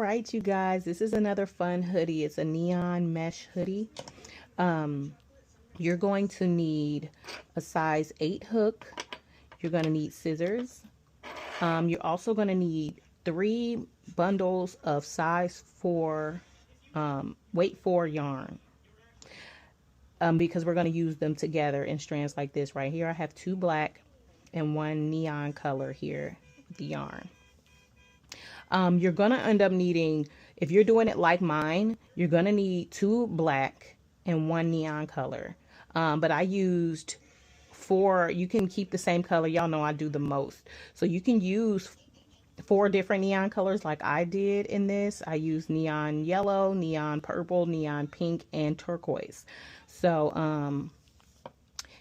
right, you guys, this is another fun hoodie. It's a neon mesh hoodie. You're going to need a size 8 hook. You're going to need scissors. You're also going to need 3 bundles of size 4 weight 4 yarn, because we're going to use them together in strands like this. Right here I have 2 black and 1 neon color here with the yarn. You're going to end up needing, if you're doing it like mine, you're going to need 2 black and 1 neon color. But I used 4. You can keep the same color. Y'all know I do the most. So you can use 4 different neon colors like I did in this. I used neon yellow, neon purple, neon pink, and turquoise. So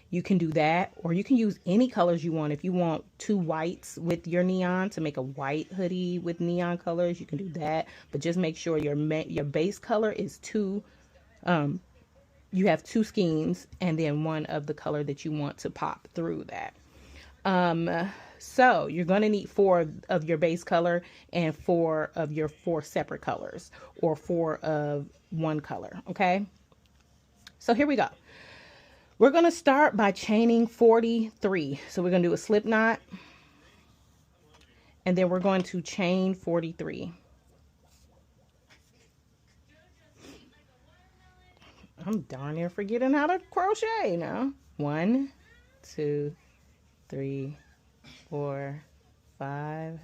you can do that, or you can use any colors you want. If you want 2 whites with your neon to make a white hoodie with neon colors, you can do that. But just make sure your base color is 2. You have 2 skeins and then 1 of the color that you want to pop through that. So you're going to need 4 of your base color and 4 of your 4 separate colors, or 4 of one color. Okay. So here we go. We're going to start by chaining 43. So we're going to do a slip knot, and then we're going to chain 43. I'm darn near forgetting how to crochet now. 1, 2, 3, 4, 5,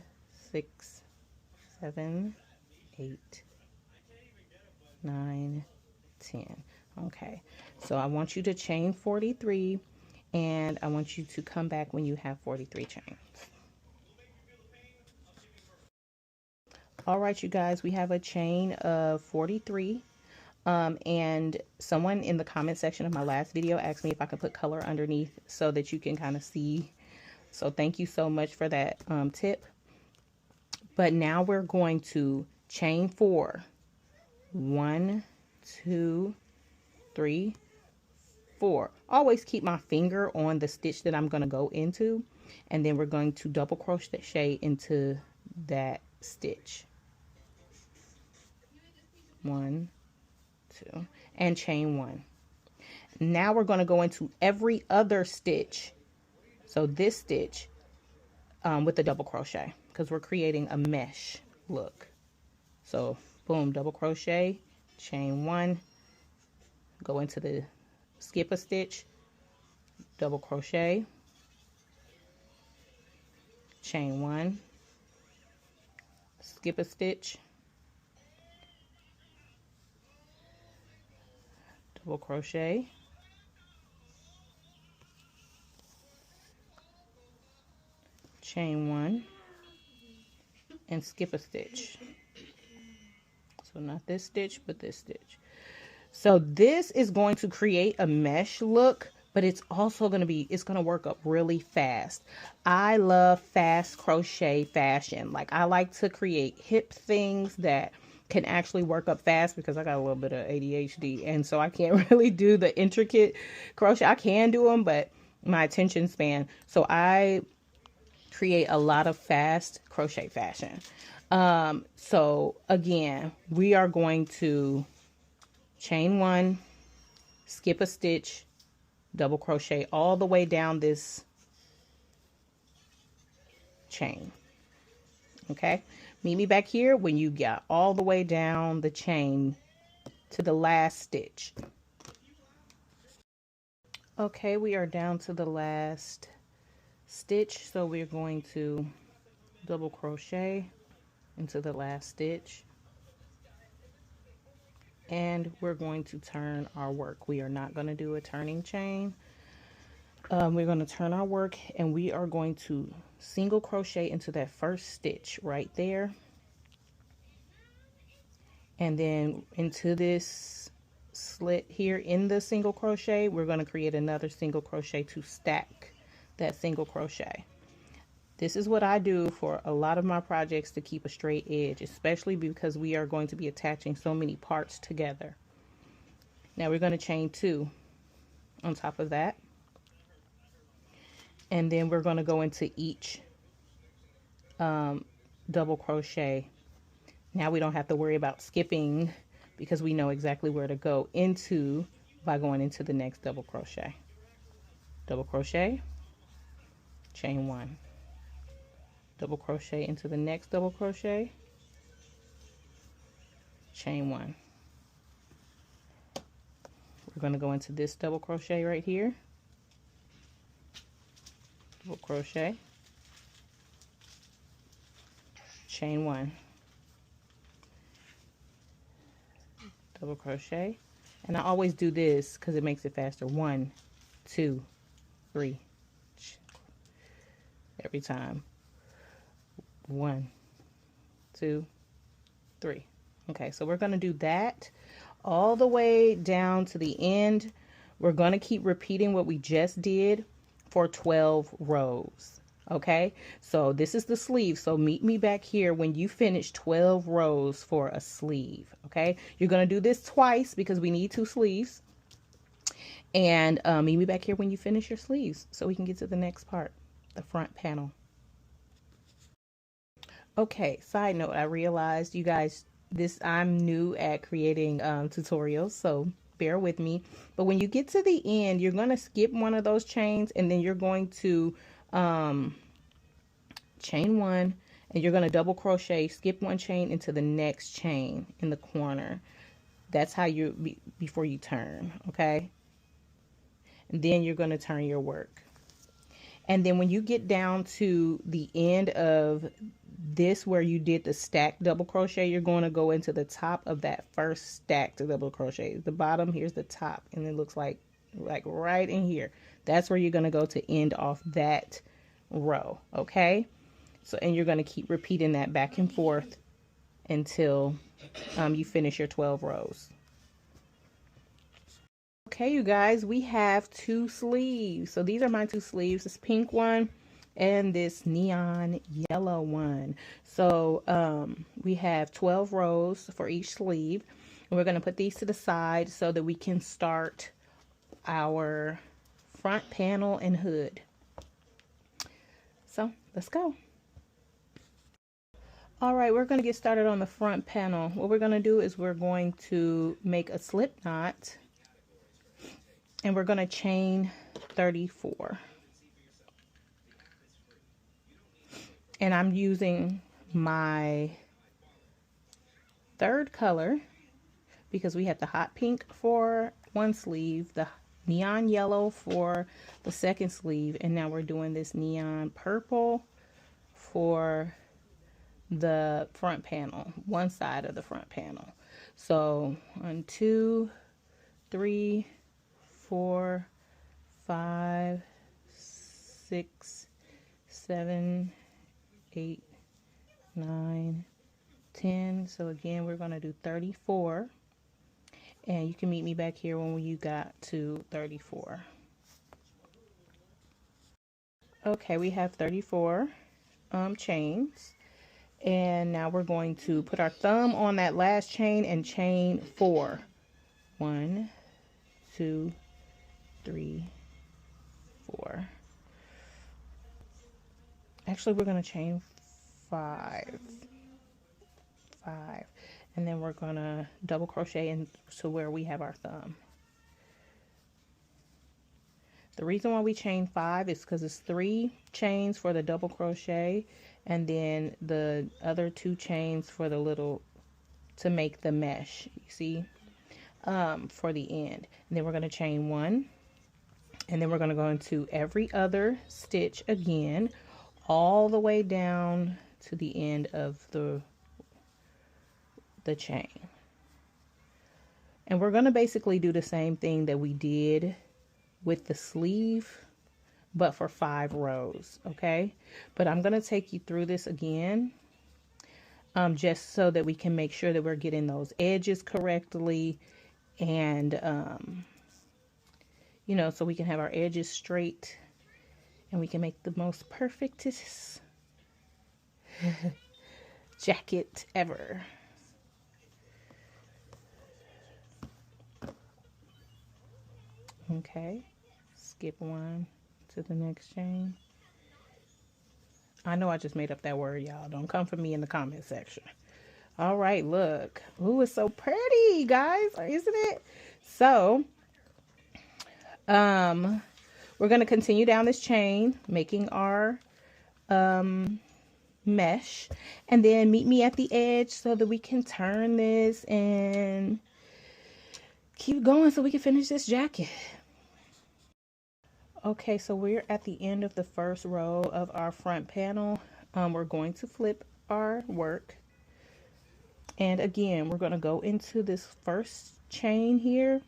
6, 7, 8, 9, 10. Okay, so I want you to chain 43, and I want you to come back when you have 43 chains. All right, you guys, we have a chain of 43. And someone in the comment section of my last video asked me if I could put color underneath so that you can kind of see. So thank you so much for that tip. But now we're going to chain 4. 1, 2, 3, 4. Always keep my finger on the stitch that I'm going to go into, and then we're going to double crochet into that stitch. 1, 2, and chain 1. Now we're going to go into every other stitch. So this stitch with the double crochet, because we're creating a mesh look. So boom, double crochet, chain 1, go into the skip a stitch, double crochet, chain 1, skip a stitch, double crochet, chain 1, and skip a stitch. So not this stitch, but this stitch. So this is going to create a mesh look, but it's also going to be, it's going to work up really fast. I love fast crochet fashion. Like, I like to create hip things that can actually work up fast, because I got a little bit of ADHD, and so I can't really do the intricate crochet. I can do them, but my attention span. So I create a lot of fast crochet fashion. So again, we are going to chain 1, skip a stitch, double crochet all the way down this chain. Okay, meet me back here when you got all the way down the chain to the last stitch. Okay, we are down to the last stitch, so we're going to double crochet into the last stitch, and we're going to turn our work. We are not going to do a turning chain. We're going to turn our work, and we are going to single crochet into that first stitch right there, and then into this slit here in the single crochet, we're going to create another single crochet to stack that single crochet. This is what I do for a lot of my projects to keep a straight edge, especially because we are going to be attaching so many parts together. Now we're going to chain 2 on top of that, and then we're going to go into each double crochet Now we don't have to worry about skipping because we know exactly where to go into by going into the next double crochet. Double crochet, chain 1, double crochet into the next double crochet, chain 1. We're going to go into this double crochet right here, double crochet, chain 1, double crochet, and I always do this because it makes it faster. 1, 2, 3, every time. 1, 2, 3. Okay, so we're going to do that all the way down to the end. We're going to keep repeating what we just did for 12 rows. Okay, so this is the sleeve. So meet me back here when you finish 12 rows for a sleeve. Okay, you're going to do this twice because we need 2 sleeves. And meet me back here when you finish your sleeves so we can get to the next part, the front panel. Okay, side note, I realized you guys, I'm new at creating tutorials, so bear with me. But when you get to the end, you're going to skip one of those chains, and then you're going to chain 1, and you're going to double crochet, skip 1 chain into the next chain in the corner. That's how you, before you turn, okay? And then you're going to turn your work. And then when you get down to the end of this where you did the stacked double crochet, you're going to go into the top of that first stacked double crochet. The bottom, here's the top, and it looks like right in here. That's where you're going to go to end off that row, okay? So, and you're going to keep repeating that back and forth until you finish your 12 rows. Okay, you guys, we have 2 sleeves. So these are my 2 sleeves, this pink one and this neon yellow one. So we have 12 rows for each sleeve. And we're going to put these to the side so that we can start our front panel and hood. So let's go. All right, we're going to get started on the front panel. What we're going to do is we're going to make a slip knot. And we're going to chain 34. And I'm using my 3rd color because we had the hot pink for one sleeve, the neon yellow for the 2nd sleeve, and now we're doing this neon purple for the front panel, one side of the front panel. So 1, 2, 3, 4, 5, 6, 7, 8, 9, 10. So again, we're going to do 34. And you can meet me back here when you got to 34. Okay, we have 34 chains. And now we're going to put our thumb on that last chain and chain 4. 1, 2, 3, 4. Actually, we're going to chain 5. And then we're going to double crochet into where we have our thumb. The reason why we chain 5 is because it's 3 chains for the double crochet and then the other 2 chains for the little, to make the mesh, you see, for the end. And then we're going to chain 1, and then we're going to go into every other stitch again, all the way down to the end of the chain. And we're going to basically do the same thing that we did with the sleeve, but for 5 rows, okay? But I'm going to take you through this again, just so that we can make sure that we're getting those edges correctly, and you know, so we can have our edges straight and we can make the most perfectest jacket ever. Okay, skip 1 to the next chain. I know I just made up that word, y'all. Don't come for me in the comment section. All right, look. Ooh, it's so pretty, guys, isn't it? So, we're going to continue down this chain, making our mesh, and then meet me at the edge so that we can turn this and keep going so we can finish this jacket. Okay, so we're at the end of the first row of our front panel. We're going to flip our work. And again, we're going to go into this first chain here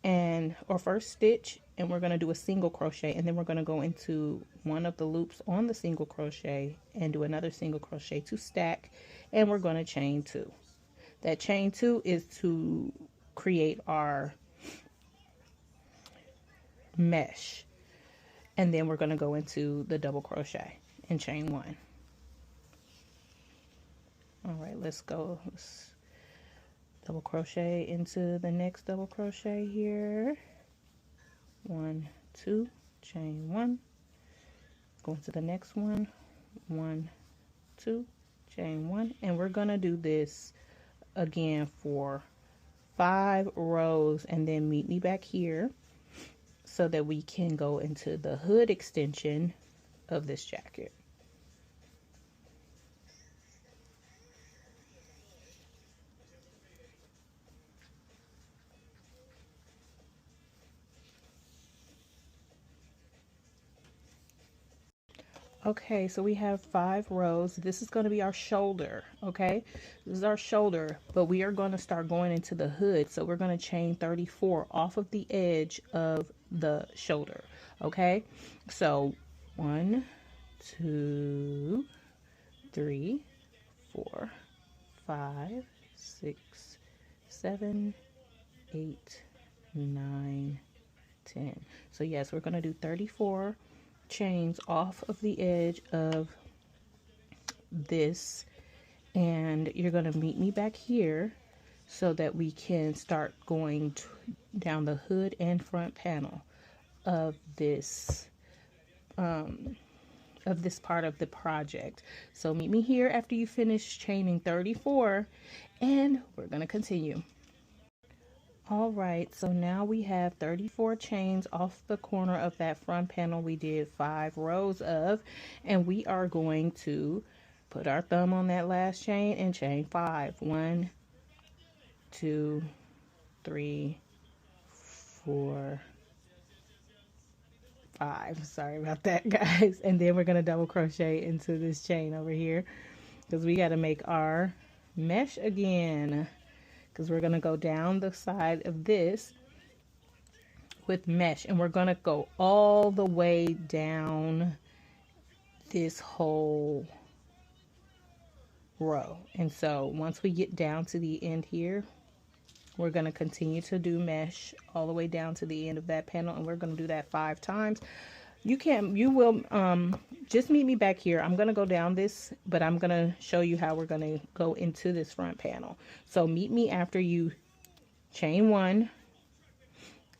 or first stitch, and we're going to do a single crochet, and then we're going to go into one of the loops on the single crochet and do another single crochet to stack, and we're going to chain 2. That chain 2 is to create our mesh, and then we're going to go into the double crochet and chain 1. All right, let's go. Let's double crochet into the next double crochet here. 1, 2, chain 1. Go into the next one. 1, 2, chain 1, and we're gonna do this again for 5 rows, and then meet me back here so that we can go into the hood extension of this jacket. Okay, so we have 5 rows. This is going to be our shoulder, okay? This is our shoulder, but we are going to start going into the hood. So we're going to chain 34 off of the edge of the shoulder, okay? So 1, 2, 3, 4, 5, 6, 7, 8, 9, 10. So yes, we're going to do 34 chains off of the edge of this, and you're going to meet me back here so that we can start going down the hood and front panel of this part of the project. So meet me here after you finish chaining 34, and we're going to continue. All right, so now we have 34 chains off the corner of that front panel we did 5 rows of, and we are going to put our thumb on that last chain and chain 5. 1, 2, 3, 4, 5. Sorry about that, guys. And then we're going to double crochet into this chain over here because we got to make our mesh again, because we're going to go down the side of this with mesh, and we're going to go all the way down this whole row. And so once we get down to the end here, we're going to continue to do mesh all the way down to the end of that panel, and we're going to do that 5 times. You will just meet me back here. I'm going to go down this, but I'm going to show you how we're going to go into this front panel. So meet me after you chain 1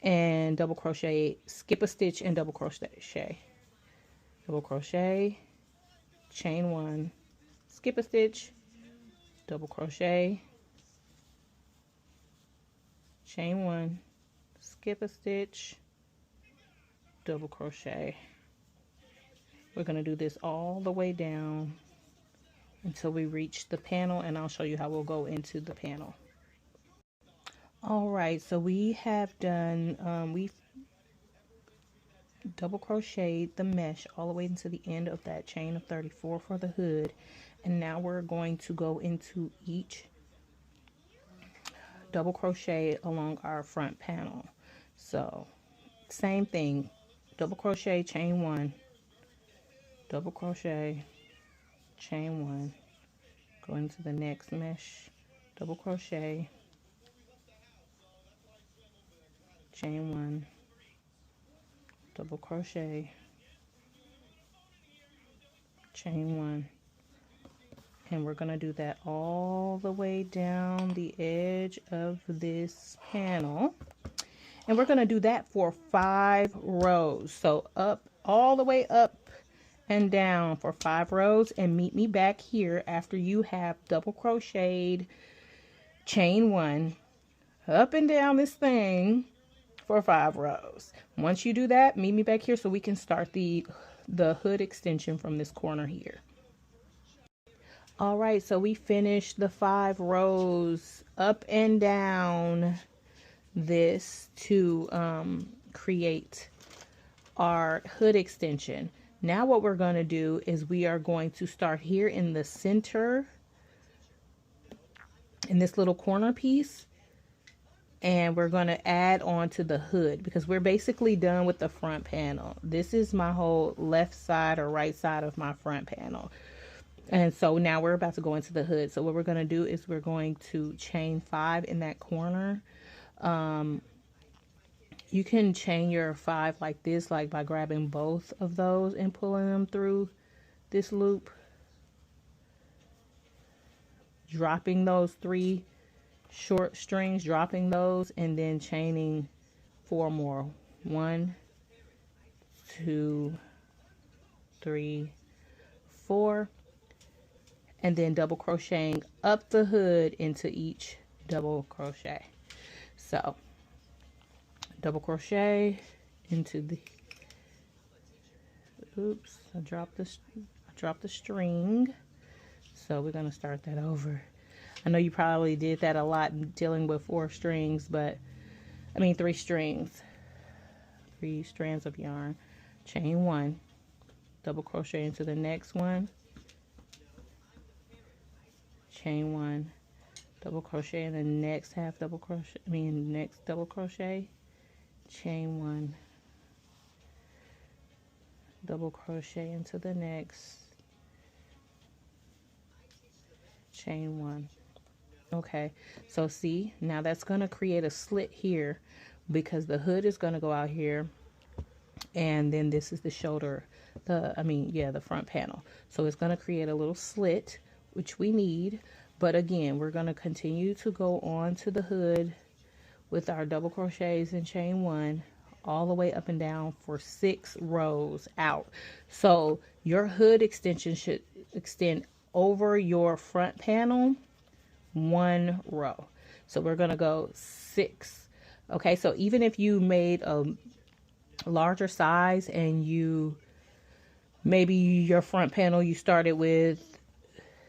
and double crochet, skip a stitch and double crochet, double crochet, chain 1, skip a stitch, double crochet, chain 1, skip a stitch, double crochet. We're going to do this all the way down until we reach the panel, and I'll show you how we'll go into the panel. All right, so we have done, we've double crocheted the mesh all the way into the end of that chain of 34 for the hood, and now we're going to go into each double crochet along our front panel. So same thing, double crochet, chain 1, double crochet, chain 1, go into the next mesh, double crochet, chain 1, double crochet, chain 1, and we're going to do that all the way down the edge of this panel, and we're going to do that for 5 rows. So up, all the way up and down for 5 rows, and meet me back here after you have double crocheted, chain 1, up and down this thing for 5 rows. Once you do that, meet me back here so we can start the hood extension from this corner here. All right, so we finished the 5 rows up and down this to create our hood extension. Now what we're going to do is we are going to start here in the center in this little corner piece, and we're going to add on to the hood because we're basically done with the front panel. This is my whole left side or right side of my front panel. And so now we're about to go into the hood. So what we're going to do is we're going to chain 5 in that corner. You can chain your 5 like this, like by grabbing both of those and pulling them through this loop. Dropping those 3 short strings, dropping those, and then chaining 4 more. 1, 2, 3, 4. And then double crocheting up the hood into each double crochet. So double crochet into the, oops, I dropped the string. So we're going to start that over. I know you probably did that a lot dealing with 4 strings, but I mean 3 strings, 3 strands of yarn, chain 1, double crochet into the next one, chain 1, double crochet in the next half double crochet, next double crochet, chain 1, double crochet into the next, chain 1. Okay, so see, now that's going to create a slit here because the hood is going to go out here, and then this is the shoulder, the front panel. So it's going to create a little slit, which we need. But again, we're going to continue to go on to the hood with our double crochets and chain 1 all the way up and down for 6 rows out. So your hood extension should extend over your front panel 1 row. So we're going to go 6. Okay, so even if you made a larger size and maybe your front panel you started with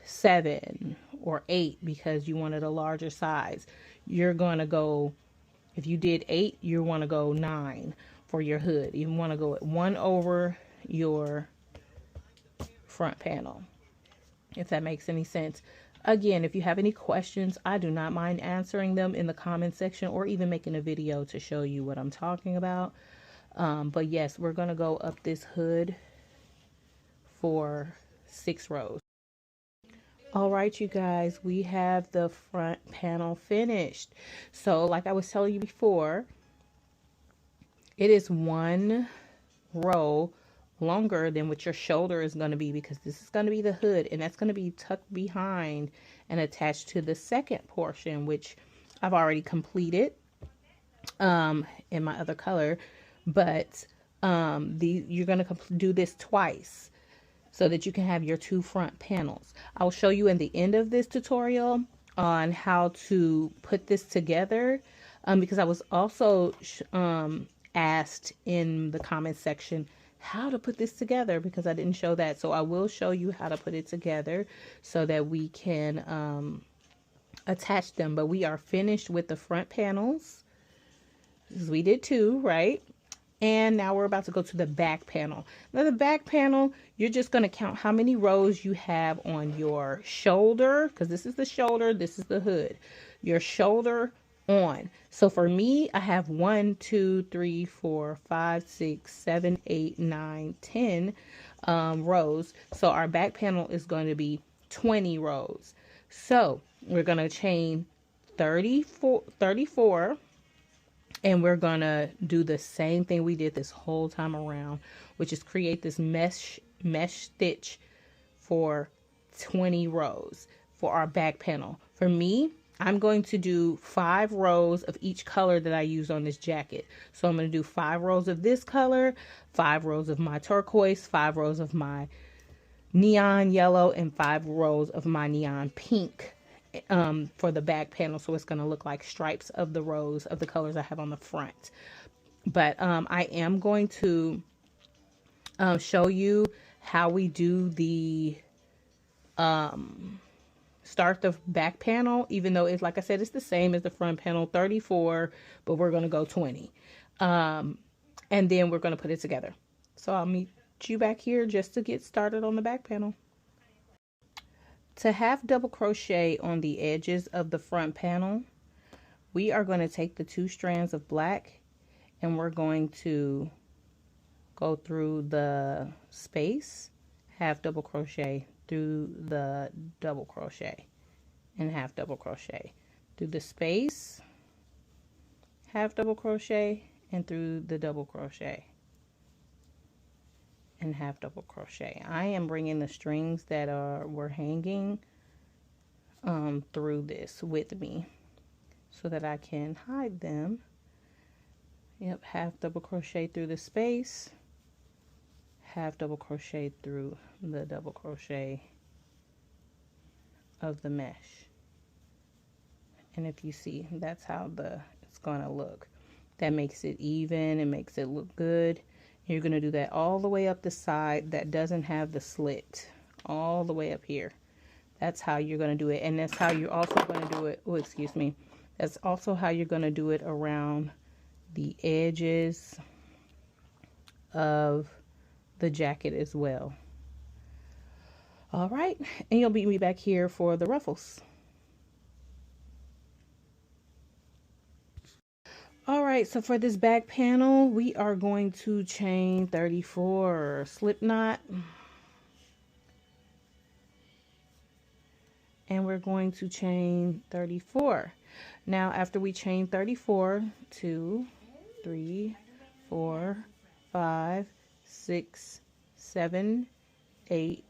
7 or 8 because you wanted a larger size, you're going to go, if you did 8, you want to go 9 for your hood. You want to go at 1 over your front panel, if that makes any sense. Again, if you have any questions, I do not mind answering them in the comment section or even making a video to show you what I'm talking about. But yes, we're going to go up this hood for 6 rows. All right, you guys, we have the front panel finished. So like I was telling you before, it is 1 row longer than what your shoulder is going to be, because this is going to be the hood, and that's going to be tucked behind and attached to the second portion, which I've already completed in my other color. But you're going to do this twice so that you can have your 2 front panels. I'll show you in the end of this tutorial on how to put this together, because I was also asked in the comment section how to put this together, because I didn't show that. So I will show you how to put it together so that we can attach them. But we are finished with the front panels, because we did 2, right? And now we're about to go to the back panel. Now the back panel, you're just going to count how many rows you have on your shoulder, because this is the shoulder, this is the hood. Your shoulder on. So for me, I have 1, 2, 3, 4, 5, 6, 7, 8, 9, 10 rows. So our back panel is going to be 20 rows. So we're going to chain 34, and we're going to do the same thing we did this whole time around, which is create this mesh stitch for 20 rows for our back panel. For me, I'm going to do 5 rows of each color that I use on this jacket. So I'm going to do 5 rows of this color, 5 rows of my turquoise, 5 rows of my neon yellow, and 5 rows of my neon pink for the back panel. So it's going to look like stripes of the rows of the colors I have on the front. But I am going to show you how we do the start the back panel, even though it's, like I said, it's the same as the front panel, 34, but we're going to go 20. And then we're going to put it together. So I'll meet you back here just to get started on the back panel. To half double crochet on the edges of the front panel, we are going to take the 2 strands of black and we're going to go through the space, half double crochet through the double crochet, and half double crochet through the space, half double crochet, and through the double crochet, and half double crochet. I am bringing the strings that were hanging through this with me so that I can hide them. Yep, half double crochet through the space, half double crochet through the double crochet of the mesh. And if you see, that's how it's going to look. That makes it even, it makes it look good. You're going to do that all the way up the side that doesn't have the slit, all the way up here. That's how you're going to do it. And that's how you're also going to do it. Oh, excuse me. That's also how you're going to do it around the edges of the jacket as well. All right, and you'll meet me back here for the ruffles. All right, so for this back panel, we are going to chain 34 slip knot, and we're going to chain 34. Now after we chain 34, 2, 3, 4, 5, 6, 7, 8,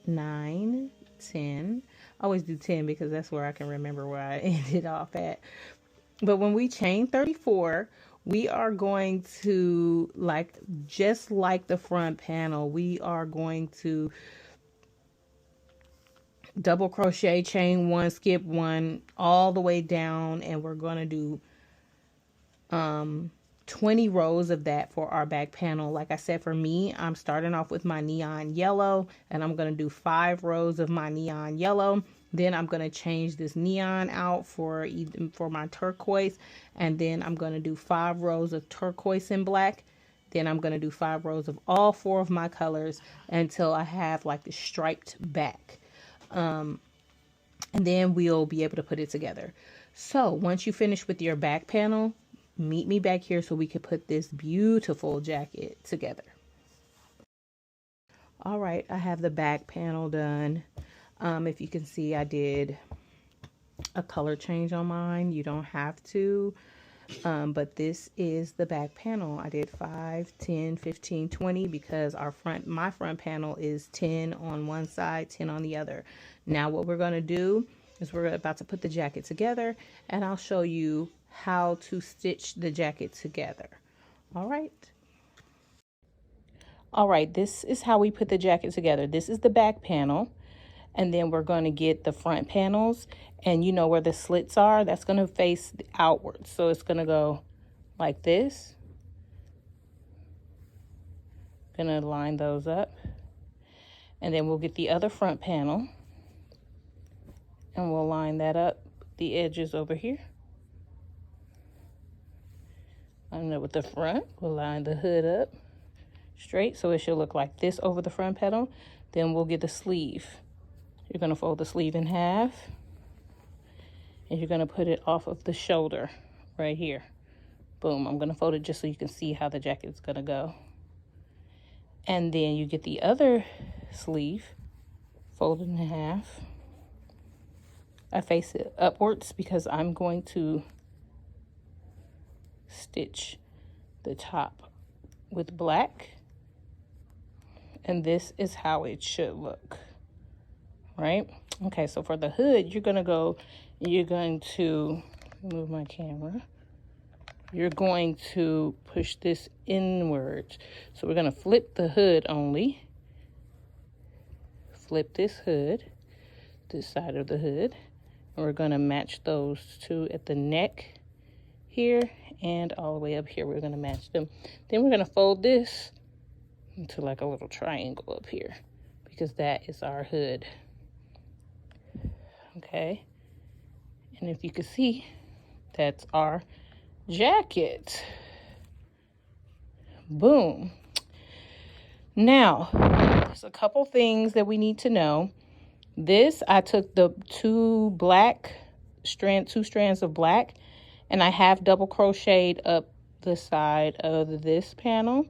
9, 10. I always do 10 because that's where I can remember where I ended off at. But when we chain 34, we are going to, just like the front panel, we are going to double crochet, chain 1, skip 1, all the way down, and we're going to do 20 rows of that for our back panel. Like I said, for me, I'm starting off with my neon yellow, and I'm going to do 5 rows of my neon yellow. Then I'm going to change this neon out for my turquoise, and then I'm going to do 5 rows of turquoise and black. Then I'm going to do 5 rows of all 4 of my colors until I have like the striped back. And then we'll be able to put it together. So once you finish with your back panel, meet me back here so we can put this beautiful jacket together. All right, I have the back panel done. If you can see, I did a color change on mine. You don't have to, but this is the back panel. I did 5, 10, 15, 20 because my front panel is 10 on one side, 10 on the other. Now what we're going to do is we're about to put the jacket together, and I'll show you how to stitch the jacket together. All right. All right, this is how we put the jacket together. This is the back panel. And then we're going to get the front panels, and you know where the slits are, that's going to face outwards. So it's going to go like this. Going to line those up. And then we'll get the other front panel, and we'll line that up, the edges over here. Line it with the front. We'll line the hood up straight so it should look like this over the front panel. Then we'll get the sleeve. You're going to fold the sleeve in half, and you're going to put it off of the shoulder right here. Boom. I'm going to fold it just so you can see how the jacket's going to go. And then you get the other sleeve, fold it in half. I face it upwards because I'm going to stitch the top with black. And this is how it should look. Right? Okay, so for the hood, you're going to go you're going to move my camera. You're going to push this inwards. So we're going to flip the hood only. Flip this hood, this side of the hood. And we're going to match those two at the neck here and all the way up here. We're going to match them. Then we're going to fold this into like a little triangle up here because that is our hood. Okay. And if you can see, that's our jacket. Boom. Now, there's a couple things that we need to know. This, I took the two strands of black, and I have double crocheted up the side of this panel,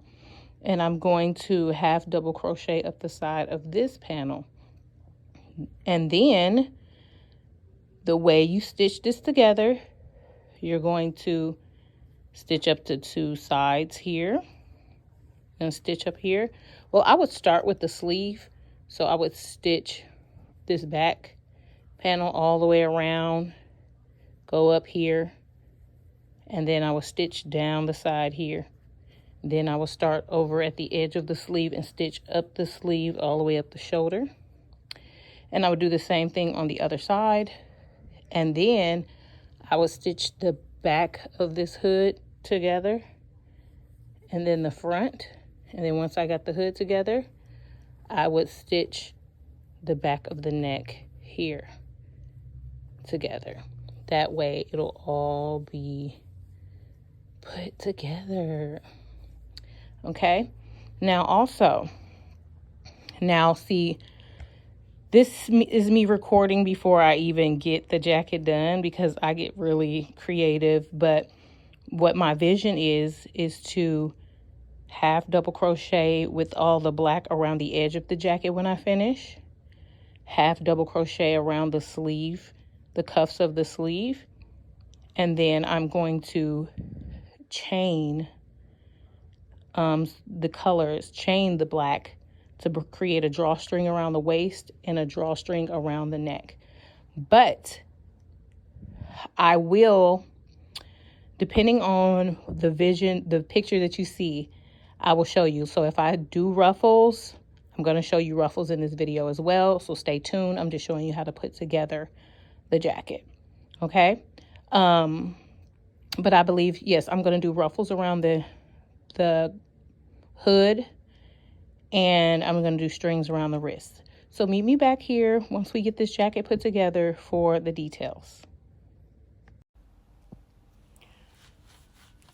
and I'm going to half double crochet up the side of this panel. And then the way you stitch this together, you're going to stitch up to two sides here and stitch up here. Well, I would start with the sleeve, so I would stitch this back panel all the way around, go up here, and then I will stitch down the side here. Then I will start over at the edge of the sleeve and stitch up the sleeve all the way up the shoulder. And I would do the same thing on the other side. And then I would stitch the back of this hood together and then the front. And then once I got the hood together, I would stitch the back of the neck here together. That way it'll all be put together. Okay. Now see, this is me recording before I even get the jacket done because I get really creative. But what my vision is to half double crochet with all the black around the edge of the jacket when I finish. Half double crochet around the sleeve, the cuffs of the sleeve. And then I'm going to chain the colors, chain the black to create a drawstring around the waist and a drawstring around the neck. But I will, depending on the vision, the picture that you see, I will show you. So if I do ruffles, I'm going to show you ruffles in this video as well. So stay tuned. I'm just showing you how to put together the jacket. Okay. But I believe, yes, I'm going to do ruffles around the hood, and I'm going to do strings around the wrist. So meet me back here once we get this jacket put together for the details.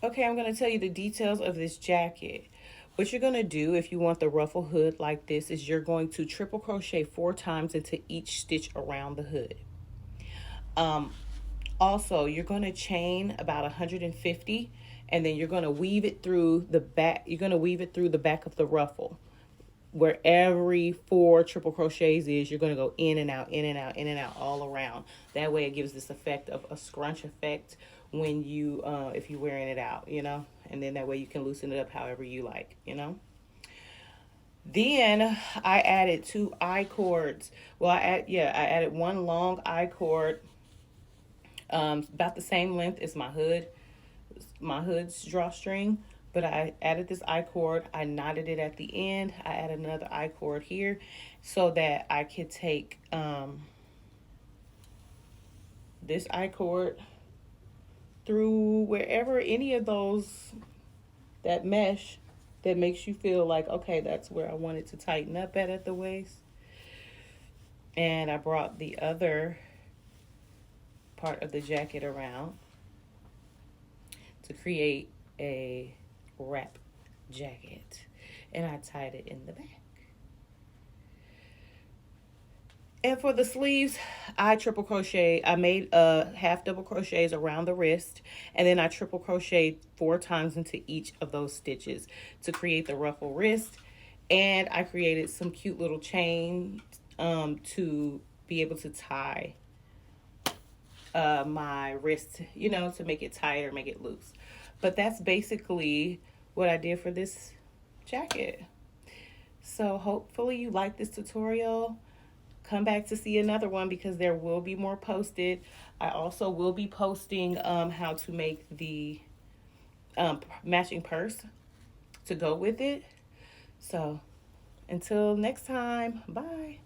Okay, I'm going to tell you the details of this jacket. What you're going to do if you want the ruffle hood like this is you're going to triple crochet 4 times into each stitch around the hood. Also, you're going to chain about 150, and then you're going to weave it through the back. You're going to weave it through the back of the ruffle. Where every 4 triple crochets is, you're going to go in and out, in and out, in and out, all around. That way it gives this effect of a scrunch effect when you, if you're wearing it out, you know. And then that way you can loosen it up however you like, you know. Then I added 2 I cords. Well, I added 1 long I cord, about the same length as my hood's drawstring. But I added this I cord. I knotted it at the end. I added another I cord here so that I could take this I cord through wherever any of those, that mesh that makes you feel like, okay, that's where I want it to tighten up at the waist. And I brought the other part of the jacket around to create a wrap jacket, and I tied it in the back. And for the sleeves, I triple crochet. I made half double crochets around the wrist, and then I triple crocheted 4 times into each of those stitches to create the ruffle wrist. And I created some cute little chains to be able to tie my wrist, you know, to make it tighter, make it loose. But that's basically what I did for this jacket. So hopefully you like this tutorial. come back to see another one because there will be more posted. I also will be posting how to make the matching purse to go with it. So until next time, bye.